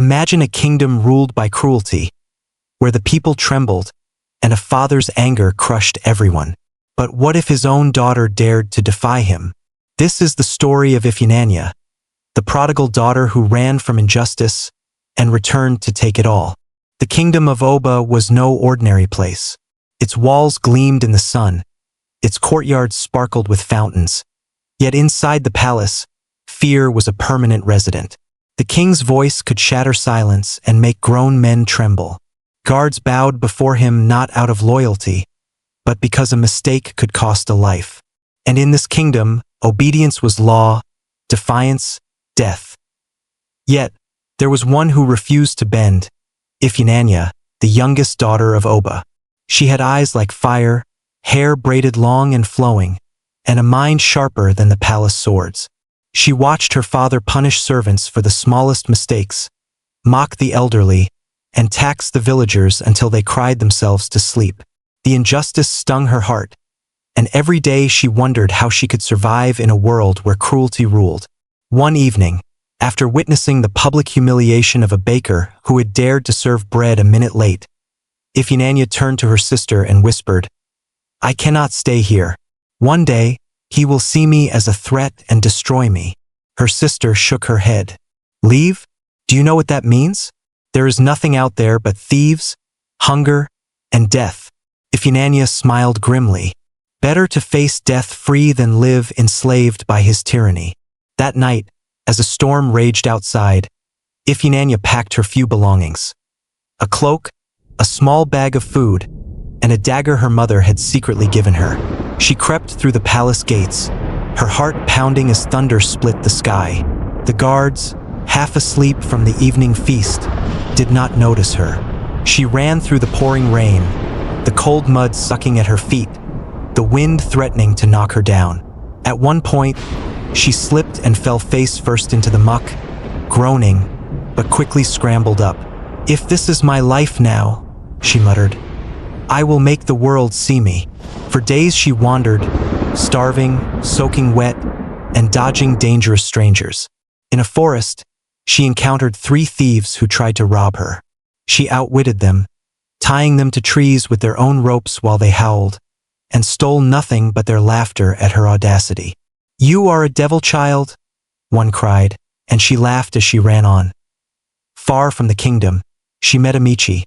Imagine a kingdom ruled by cruelty, where the people trembled, and a father's anger crushed everyone. But what if his own daughter dared to defy him? This is the story of Ifunanya, the prodigal daughter who ran from injustice and returned to take it all. The kingdom of Oba was no ordinary place. Its walls gleamed in the sun, its courtyards sparkled with fountains. Yet inside the palace, fear was a permanent resident. The king's voice could shatter silence and make grown men tremble. Guards bowed before him not out of loyalty, but because a mistake could cost a life. And in this kingdom, obedience was law, defiance, death. Yet, there was one who refused to bend, Ifunanya, the youngest daughter of Oba. She had eyes like fire, hair braided long and flowing, and a mind sharper than the palace swords. She watched her father punish servants for the smallest mistakes, mock the elderly, and tax the villagers until they cried themselves to sleep. The injustice stung her heart, and every day she wondered how she could survive in a world where cruelty ruled. One evening, after witnessing the public humiliation of a baker who had dared to serve bread a minute late, Ifunanya turned to her sister and whispered, "I cannot stay here. One day, he will see me as a threat and destroy me." Her sister shook her head. "Leave? Do you know what that means? There is nothing out there but thieves, hunger, and death." Ifunanya smiled grimly. Better to face death free than live enslaved by his tyranny. That night, as a storm raged outside, Ifunanya packed her few belongings. A cloak, a small bag of food, and a dagger her mother had secretly given her. She crept through the palace gates, her heart pounding as thunder split the sky. The guards, half asleep from the evening feast, did not notice her. She ran through the pouring rain, the cold mud sucking at her feet, the wind threatening to knock her down. At one point, she slipped and fell face first into the muck, groaning, but quickly scrambled up. "If this is my life now," she muttered, "I will make the world see me." For days she wandered, starving, soaking wet, and dodging dangerous strangers. In a forest, she encountered 3 thieves who tried to rob her. She outwitted them, tying them to trees with their own ropes while they howled, and stole nothing but their laughter at her audacity. "You are a devil child," one cried, and she laughed as she ran on. Far from the kingdom, she met Amici,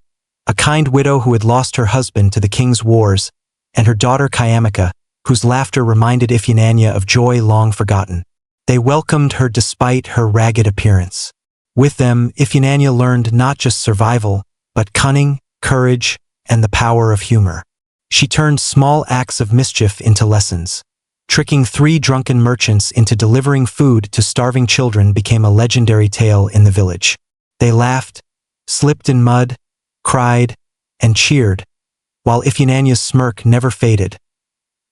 a kind widow who had lost her husband to the king's wars, and her daughter Kayamika, whose laughter reminded Ifunanya of joy long forgotten. They welcomed her despite her ragged appearance. With them, Ifunanya learned not just survival, but cunning, courage, and the power of humor. She turned small acts of mischief into lessons. Tricking 3 drunken merchants into delivering food to starving children became a legendary tale in the village. They laughed, slipped in mud, cried, and cheered, while Ifunanya's smirk never faded.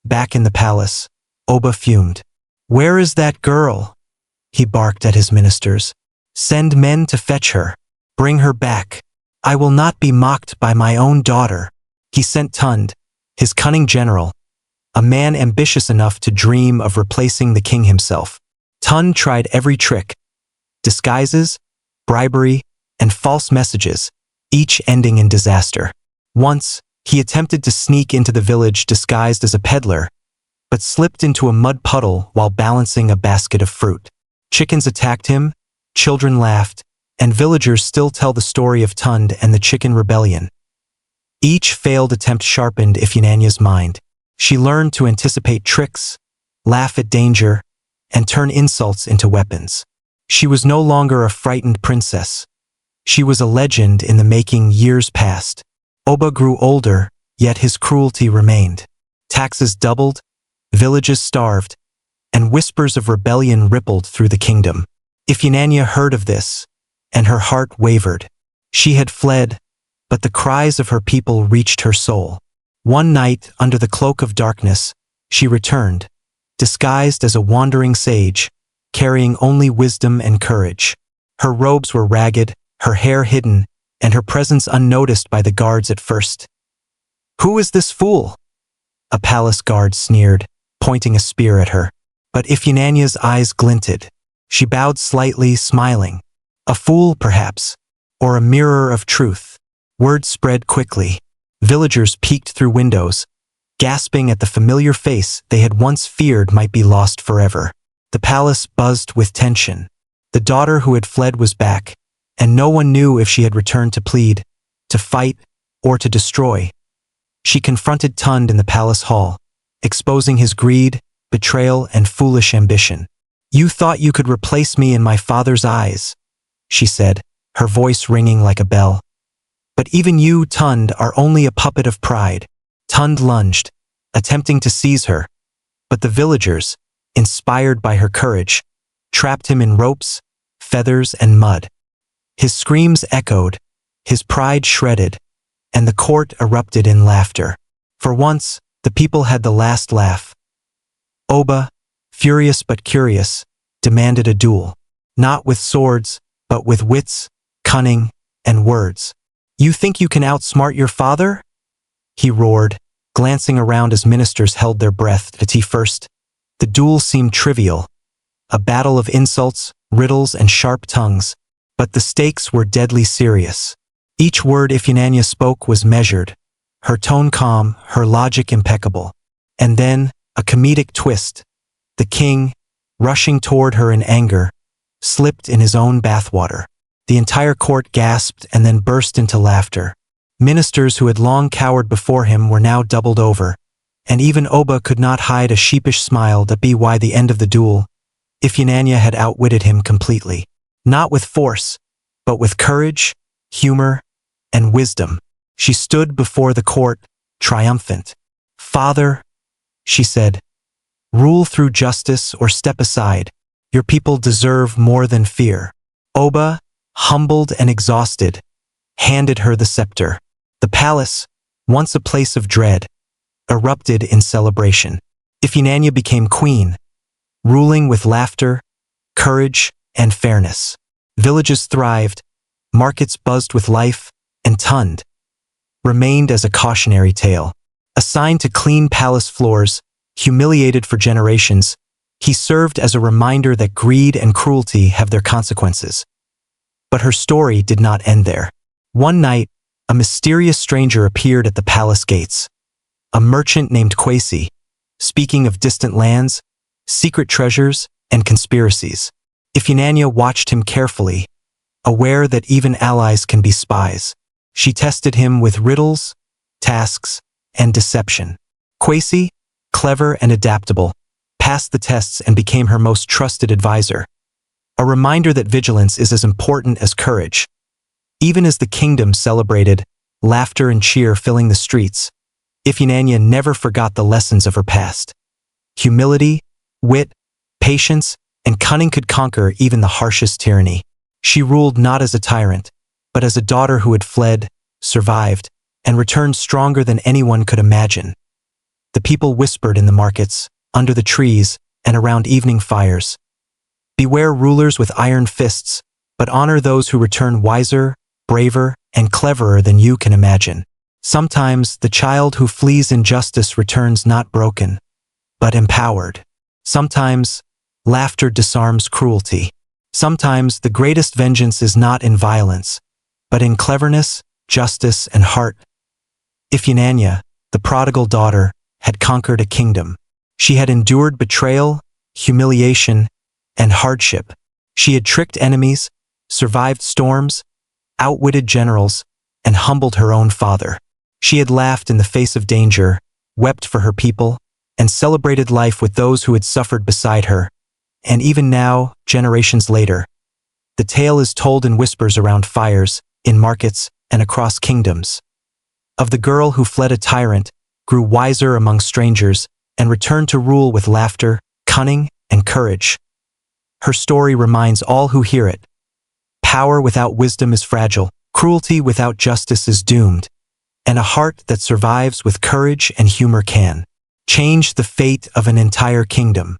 Back in the palace, Oba fumed. "Where is that girl?" he barked at his ministers. "Send men to fetch her. Bring her back. I will not be mocked by my own daughter." He sent Tund, his cunning general, a man ambitious enough to dream of replacing the king himself. Tund tried every trick: disguises, bribery, and false messages, each ending in disaster. Once, he attempted to sneak into the village disguised as a peddler, but slipped into a mud puddle while balancing a basket of fruit. Chickens attacked him, children laughed, and villagers still tell the story of Tund and the Chicken Rebellion. Each failed attempt sharpened Ifunanya's mind. She learned to anticipate tricks, laugh at danger, and turn insults into weapons. She was no longer a frightened princess. She was a legend in the making years past. Oba grew older, yet his cruelty remained. Taxes doubled, villages starved, and whispers of rebellion rippled through the kingdom. Ifunanya heard of this, and her heart wavered. She had fled, but the cries of her people reached her soul. One night, under the cloak of darkness, she returned, disguised as a wandering sage, carrying only wisdom and courage. Her robes were ragged, her hair hidden, and her presence unnoticed by the guards at first. "Who is this fool?" a palace guard sneered, pointing a spear at her. But Ifunanya's eyes glinted. She bowed slightly, smiling. "A fool, perhaps, or a mirror of truth? Word spread quickly. Villagers peeked through windows, gasping at the familiar face they had once feared might be lost forever. The palace buzzed with tension. The daughter who had fled was back, and no one knew if she had returned to plead, to fight, or to destroy. She confronted Tund in the palace hall, exposing his greed, betrayal, and foolish ambition. "You thought you could replace me in my father's eyes," she said, her voice ringing like a bell. "But even you, Tund, are only a puppet of pride." Tund lunged, attempting to seize her, but the villagers, inspired by her courage, trapped him in ropes, feathers, and mud. His screams echoed, his pride shredded, and the court erupted in laughter. For once, the people had the last laugh. Oba, furious but curious, demanded a duel. Not with swords, but with wits, cunning, and words. "You think you can outsmart your father?" he roared, glancing around as ministers held their breath. At first, the duel seemed trivial, a battle of insults, riddles, and sharp tongues, but the stakes were deadly serious. Each word Ifunanya spoke was measured, her tone calm, her logic impeccable. And then, a comedic twist. The king, rushing toward her in anger, slipped in his own bathwater. The entire court gasped and then burst into laughter. Ministers who had long cowered before him were now doubled over, and even Oba could not hide a sheepish smile that be why the end of the duel. Ifunanya had outwitted him completely. Not with force, but with courage, humor, and wisdom. She stood before the court, triumphant. "Father," she said, "rule through justice or step aside. Your people deserve more than fear." Oba, humbled and exhausted, handed her the scepter. The palace, once a place of dread, erupted in celebration. Ifunanya became queen, ruling with laughter, courage, and fairness. Villages thrived, markets buzzed with life, and Tund remained as a cautionary tale. Assigned to clean palace floors, humiliated for generations, he served as a reminder that greed and cruelty have their consequences. But her story did not end there. One night, a mysterious stranger appeared at the palace gates. A merchant named Kwesi, speaking of distant lands, secret treasures, and conspiracies. Ifunanya watched him carefully, aware that even allies can be spies. She tested him with riddles, tasks, and deception. Kwesi, clever and adaptable, passed the tests and became her most trusted advisor. A reminder that vigilance is as important as courage. Even as the kingdom celebrated, laughter and cheer filling the streets, Ifunanya never forgot the lessons of her past. Humility, wit, patience, and cunning could conquer even the harshest tyranny. She ruled not as a tyrant, but as a daughter who had fled, survived, and returned stronger than anyone could imagine. The people whispered in the markets, under the trees, and around evening fires. "Beware rulers with iron fists, but honor those who return wiser, braver, and cleverer than you can imagine." Sometimes the child who flees injustice returns not broken, but empowered. Sometimes laughter disarms cruelty. Sometimes the greatest vengeance is not in violence, but in cleverness, justice, and heart. Ifunanya, the prodigal daughter, had conquered a kingdom. She had endured betrayal, humiliation, and hardship. She had tricked enemies, survived storms, outwitted generals, and humbled her own father. She had laughed in the face of danger, wept for her people, and celebrated life with those who had suffered beside her. And even now, generations later, the tale is told in whispers around fires, in markets, and across kingdoms. Of the girl who fled a tyrant, grew wiser among strangers, and returned to rule with laughter, cunning, and courage. Her story reminds all who hear it. Power without wisdom is fragile, cruelty without justice is doomed, and a heart that survives with courage and humor can change the fate of an entire kingdom.